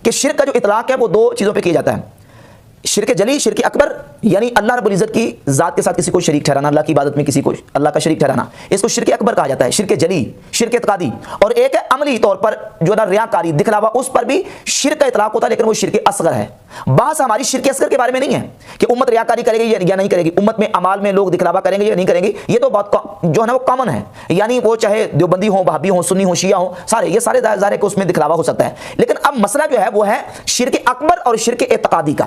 کہ شرک کا جو اطلاق ہے وہ دو چیزوں پہ کیا جاتا ہے، شرک جلی، شرک اکبر، یعنی اللہ رب العزت کی ذات کے ساتھ کسی کو شریک ٹھہرانا، اللہ کی عبادت میں کسی کو اللہ کا شریک ٹھہرانا، اس کو شرک اکبر کہا جاتا ہے، شرک جلی، شرک اعتقادی۔ اور ایک ہے عملی طور پر جو نا ریاکاری، دکھلاوا، اس پر بھی شرک کا اطلاق ہوتا ہے، لیکن وہ شرک اصغر ہے۔ بحث ہماری شرک اصغر کے بارے میں نہیں ہے کہ امت ریاکاری کرے گی یا نہیں کرے گی، امت میں اعمال میں لوگ دکھلاوا کریں گے یا نہیں کریں گے، یہ تو بہت جو ہے نا وہ کامن ہے، یعنی وہ چاہے دیوبندی ہوں، وہابی ہوں، سنی ہوں، شیعہ ہوں، سارے یہ سارے ظاہر ہے کہ اس میں دکھلاوا ہو سکتا ہے۔ لیکن اب مسئلہ جو ہے وہ ہے شرک اکبر اور شرک اعتقادی کا،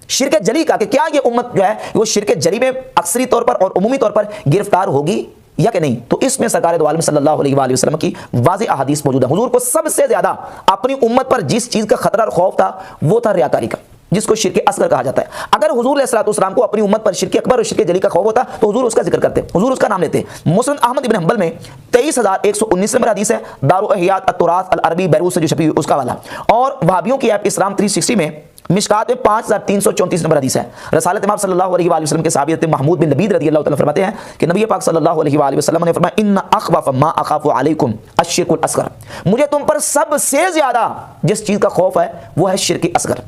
شرک جلی کا، کہ کیا یہ امت جو ہے وہ شرک جلی میں اکثری طور پر اور عمومی طور پر گرفتار ہوگی یا کہ نہیں۔ تو اس میں سرکار دو عالم صلی اللہ علیہ وآلہ وسلم کی واضح احادیث موجود ہے۔ حضور کو سب سے زیادہ اپنی امت پر جس چیز کا خطرہ اور خوف تھا وہ تھا ریاکاری کا، جس کو شرک اصغر کہا جاتا ہے۔ اگر حضور علیہ الصلوۃ والسلام کو اپنی امت پر شرک اکبر اور شرک جلی کا خوف ہوتا تو حضور اس کا ذکر کرتے، حضور اس کا نام لیتے۔ مسند احمد ابن حنبل میں 23119 نمبر حدیث ہے، دارالاحیاء التراث العربی بیروت سے جو چھپی ہوئی اس کا والا، اور وہابیوں کی ایپ اسلام 360 میں مشکات میں 5334 نمبر حدیث ہے۔ رسالت امام صلی اللہ علیہ وآلہ وسلم کے صحابی حضرت محمود بن لبید رضی اللہ تعالیٰ فرماتے ہیں کہ نبی پاک صلی اللہ علیہ وآلہ وسلم نے فرمایا ان اخوف ما اخاف علیکم الشرک الاصغر، مجھے تم پر سب سے زیادہ جس چیز کا خوف ہے وہ ہے شرک اصغر۔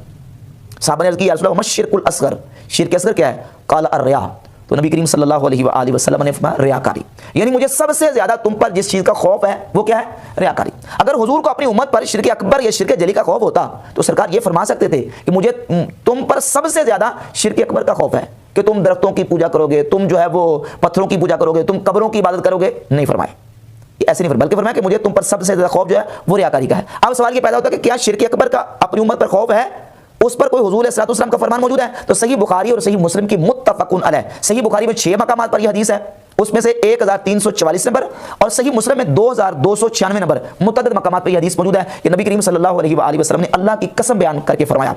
صحابہ نے عرض کی یا رسول اللہ ما الشرک الاصغر، شرک اصغر کیا ہے؟ قال الریا، تو نبی کریم صلی اللہ علیہ وآلہ وسلم نے فرمایا ریاکاری، یعنی مجھے سب سے زیادہ تم پر جس چیز کا خوف ہے وہ کیا ہے؟ ریاکاری۔ اگر حضور کو اپنی امت پر شرک اکبر یا شرک جلی کا خوف ہوتا تو سرکار یہ فرما سکتے تھے کہ مجھے تم پر سب سے زیادہ شرک اکبر کا خوف ہے، کہ تم درختوں کی پوجا کرو گے، تم جو ہے وہ پتھروں کی پوجا کرو گے، تم قبروں کی عبادت کرو گے۔ نہیں فرمایا، ایسے نہیں فرمایا، بلکہ فرمایا کہ مجھے تم پر سب سے زیادہ خوف جو ہے وہ ریاکاری کا ہے۔ اب سوال یہ پیدا ہوتا ہے کہ کیا شرک اکبر کا اپنی امت پر خوف ہے؟ اس پر کوئی حضور علیہ الصلوۃ والسلام کا فرمان موجود ہے؟ تو صحیح بخاری اور صحیح مسلم کی متفقن علیہ، صحیح بخاری میں 6 مقامات پر یہ حدیث ہے، اس میں سے 1344 نمبر، اور صحیح مسلم میں 2296 نمبر، متعدد مقامات پر یہ حدیث موجود ہے کہ نبی کریم صلی اللہ علیہ وآلہ وسلم نے اللہ کی قسم بیان کر کے فرمایا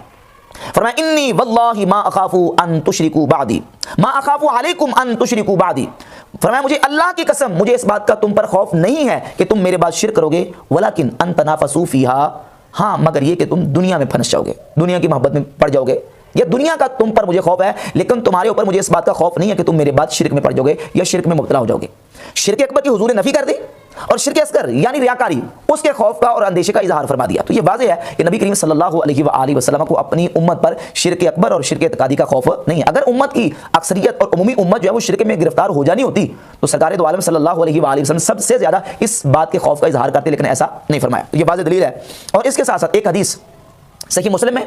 انی واللہ ما اخاف ان تشرکوا بعدی ما اخاف علیکم ان تشرکوا بعدی، فرمایا مجھے اللہ کی قسم مجھے اس بات کا تم پر خوف نہیں ہے کہ تم میرے بعد شرک کرو گے، ولکن ان تنافسوا فیہا، ہاں مگر یہ کہ تم دنیا میں پھنس جاؤ گے، دنیا کی محبت میں پڑ جاؤ گے، یہ دنیا کا تم پر مجھے خوف ہے، لیکن تمہارے اوپر مجھے اس بات کا خوف نہیں ہے کہ تم میرے بعد شرک میں پڑ جاؤ گے یا شرک میں مبتلا ہو جاؤ گے۔ شرک اکبر کی حضور نے نفی کر دی، اور شرک اصغر یعنی ریاکاری اس کے خوف کا اور اندیشے کا اظہار فرما دیا۔ تو یہ واضح ہے کہ نبی کریم صلی اللہ علیہ وآلہ وسلم کو اپنی امت پر شرک اکبر اور شرک اعتقادی کا خوف نہیں ہے۔ اگر امت کی اکثریت اور عمومی امت جو ہے وہ شرک میں گرفتار ہو جانی ہوتی تو سرکار دو عالم صلی اللہ علیہ وآلہ وسلم سب سے زیادہ اس بات کے خوف کا اظہار کرتے، لیکن ایسا نہیں فرمایا۔ یہ واضح دلیل ہے۔ اور اس کے ساتھ ساتھ ایک حدیث صحیح مسلم میں،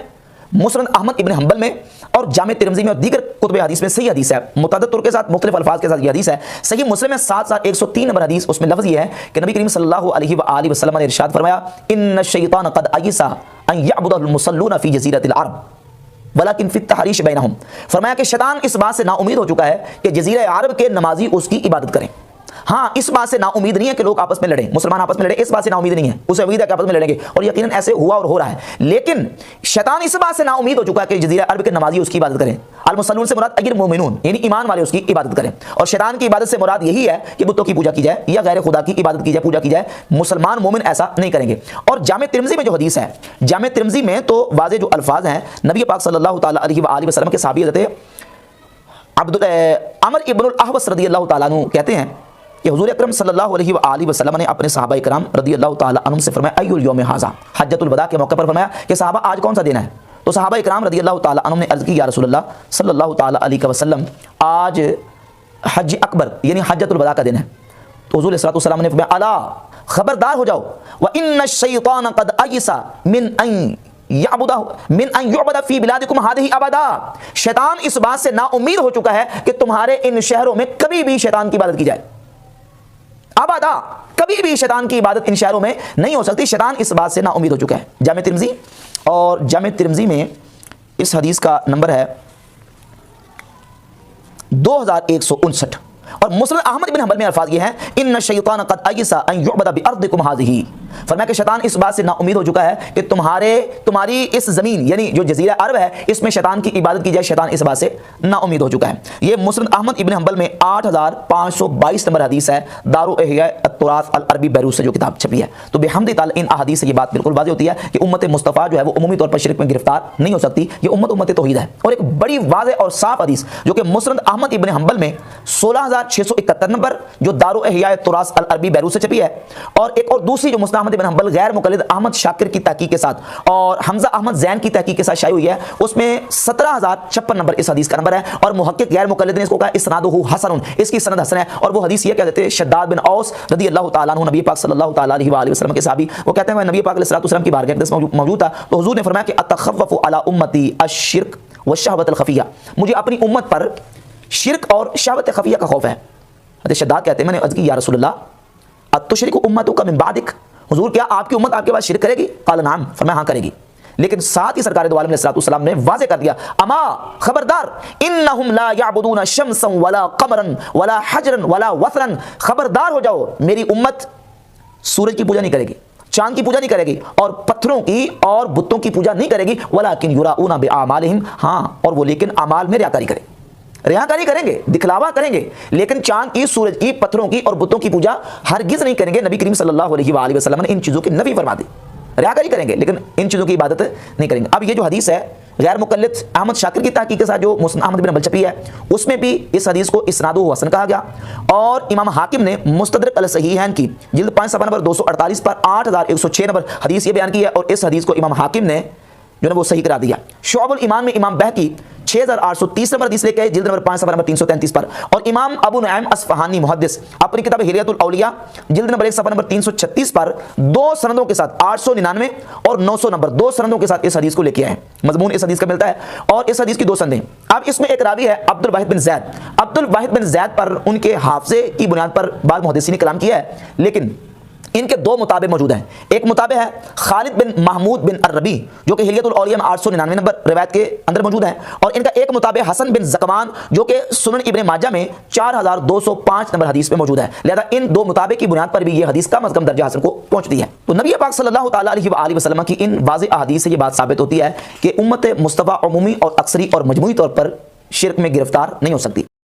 مسند احمد ابن حنبل میں اور جامع ترمذی میں اور دیگر کتب حدیث میں صحیح حدیث ہے، متعدد طرق کے ساتھ مختلف الفاظ کے ساتھ یہ حدیث ہے۔ صحیح مسلم میں 7103 نمبر حدیث، اس میں لفظ یہ ہے کہ نبی کریم صلی اللہ علیہ وآلہ وسلم نے ارشاد فرمایا ان الشیطان قد ایس ان یعبد المصلون فی جزیرۃ العرب ولکن فی التحریش بینہم، فرمایا کہ شیطان اس بات سے نا امید ہو چکا ہے کہ جزیرہ عرب کے نمازی اس کی عبادت کریں۔ ہاں اس بات سے نا امید نہیں ہے کہ لوگ آپس میں لڑیں، مسلمان آپس میں لڑیں، اس بات سے نا امید نہیں ہے، اسے امید ہے کہ آپس میں لڑیں گے، اور یقیناً ایسے ہوا اور ہو رہا ہے۔ لیکن شیطان اس بات سے نا امید ہو چکا ہے کہ جزیرہ عرب کے نمازی اس کی عبادت کریں۔ المصلون سے مراد اگر مومنون یعنی ایمان والے اس کی عبادت کریں، اور شیطان کی عبادت سے مراد یہی ہے کہ بتوں کی پوجا کی جائے یا غیر خدا کی عبادت کی جائے، پوجا کی جائے۔ مسلمان مومن ایسا نہیں کریں گے۔ اور جامع ترمذی میں جو حدیث ہے، جامع ترمذی میں تو واضح جو الفاظ ہیں، نبی پاک صلی اللہ تعالی علیہ وآلہ وسلم کے صحابی حضرت عمر ابن الاحوص رضی اللہ تعالیٰ عنہ کہتے ہیں کہ حضور اکرم صلی اللہ علیہ وآلہ وسلم نے اپنے صحابہ کرام رضی اللہ تعالیٰ عنہم سے فرمایا ای الیوم ھذا، حجۃ الوداع کے موقع پر فرمایا کہ صحابہ آج کون سا دن ہے؟ تو صحابہ کرام رضی اللہ تعالیٰ عنہم نے عرض کی یا رسول اللہ صلی اللہ تعالیٰ علیہ وسلم آج حج اکبر یعنی حجۃ الوداع کا دن ہے۔ تو حضور صلی اللہ علیہ وسلم نے فرمایا الا، خبردار ہو جاؤ، وان الشیطان قد ایس من ان یعبد فی بلادکم ہذہ ابدا، شیطان اس بات سے نا امید ہو چکا ہے کہ تمہارے ان شہروں میں کبھی بھی شیطان کی عبادت کی جائے، ابدا کبھی بھی شیطان کی عبادت ان شہروں میں نہیں ہو سکتی، شیطان اس بات سے نا امید ہو چکا ہے۔ جامع ترمذی، اور جامع ترمذی میں اس حدیث کا نمبر ہے 2159، اور مسند احمد بن حنبل میں الفاظ یہ ہیں ان الشیطان قد ایس ان یعبد بارضکم ہذہ، فرمایا کہ شیطان اس بات سے نا امید ہو چکا ہے کہ تمہاری اس زمین یعنی جو جزیرہ عرب ہے اس میں شیطان کی عبادت کی جائے، شیطان اس بات سے نا امید ہو چکا ہے۔ یہ مسند احمد ابن حنبل میں 8522 نمبر حدیث ہے، دارالاحیاء التراث العربی بیروت سے جو کتاب چھپی ہے۔ تو بحمد تعالی ان احادیث سے یہ بات بالکل واضح ہوتی ہے کہ امت مصطفیٰ جو ہے وہ عمومی طور پر شرک میں گرفتار نہیں ہو سکتی، یہ امت توحید ہے۔ اور ایک بڑی واضح اور صاف حدیث جو کہ مسند احمد ابن حنبل میں 16 3671 نمبر جو دار احیاء تراث العربی بیروت سے چھپی ہے، اور ایک اور دوسری جو مسند احمد بن حنبل غیر مقلد احمد شاکر کی تحقیق کے ساتھ اور حمزہ احمد زین کی تحقیق کے ساتھ شائع ہوئی ہے، اس میں 17056 نمبر اس حدیث کا نمبر ہے، اور محقق غیر مقلد نے اس کو کہا اسنادہ حسن، اس کی سند حسن ہے، اور وہ حدیث یہ کہتے ہیں شداد بن اوس رضی اللہ تعالیٰ عنہ نبی پاک صلی اللہ تعالیٰ علیہ وآلہ وسلم کے صحابی، وہ کہتے ہیں نبی پاک علیہ الصلوۃ والسلام کی بارگاہ اقدس موجود تھا تو حضور نے فرمایا کہ اتخفف علی امتی الشرک والشہوۃ الخفیہ، مجھے اپنی امت پر شرک اور شہوت خفیہ کا خوف ہے۔ حضرت شداد کہتے ہیں میں نے عرض کی یا رسول اللہ اتشرک امتک من بعدک، حضور کیا آپ کی امت آپ کے بعد شرک کرے گی؟ قال نعم، فرمایا ہاں کرے گی، لیکن ساتھ ہی سرکار دو عالم علیہ الصلوۃ والسلام نے واضح کر دیا اما خبردار انہم لا یعبدون شمسا ولا قمرا ولا حجرا ولا وثنا، خبردار ہو جاؤ میری امت سورج کی پوجا نہیں کرے گی، چاند کی پوجا نہیں کرے گی، اور پتھروں کی اور بتوں کی پوجا نہیں کرے گی، ولیکن یراؤون باعمالہم، ہاں اور وہ لیکن اعمال میں ریاکاری کرے، ریاکاری کریں گے، دکھلاوا کریں گے، لیکن چاند کی، سورج کی، پتھروں کی اور بتوں کی پوجا ہرگز نہیں کریں گے۔ نبی کریم صلی اللہ علیہ وآلہ وسلم نے ان چیزوں کی نفی فرما دی، ریاکاری کریں گے لیکن ان چیزوں کی عبادت نہیں کریں گے۔ اب یہ جو حدیث ہے غیر مقلد احمد شاکر کی تحقیق کے ساتھ جو مسند احمد بن حنبل چھپی ہے، اس میں بھی اس حدیث کو اسنادہ حسن کہا گیا، اور امام حاکم نے مستدرک الصحیحین کی جلد 5 صفحہ نمبر 248 پر 8106 نمبر حدیث یہ بیان کی ہے، اور اس حدیث کو امام حاکم نے جو ہے وہ صحیح کرا دیا۔ شعب الایمان میں امام بہقی 6830 نمبر حدیث لے کے جلد نمبر 5 صفحہ نمبر 333 پر، اور امام ابو نعیم اصفہانی محدث اپنی کتاب ہلیۃ الاولیاء جلد نمبر 1 صفحہ نمبر 336 پر 2 سندوں کے ساتھ 899 اور 900 نمبر 2 سندوں کے ساتھ اس حدیث کو لے کے آئے ہیں۔ مضمون اس حدیث کا ملتا ہے، اور اس حدیث کی 2 سندیں۔ اب اس میں ایک راوی ہے عبد الواحد بن زید، عبد الواحد بن زید پر ان کے حافظے کی بنیاد پر بعض محدثین نے کلام کیا ہے، لیکن ان کے 2 متابع موجود ہیں۔ ایک متابع ہے خالد بن محمود بن الربی جو کہ ہلیۃ الاولیاء میں 899 نمبر روایت کے اندر موجود ہے، اور ان کا ایک متابع حسن بن زکوان جو کہ سنن ابن ماجہ میں 4205 نمبر حدیث میں موجود ہے، لہذا ان 2 متابع کی بنیاد پر بھی یہ حدیث کم از کم درجہ حسن کو پہنچتی ہے۔ تو نبی پاک صلی اللہ تعالیٰ علیہ وآلہ وسلم کی ان واضح احادیث سے یہ بات ثابت ہوتی ہے کہ امت مصطفیٰ عمومی اور اکثری اور مجموعی طور پر شرک میں گرفتار نہیں ہو سکتی۔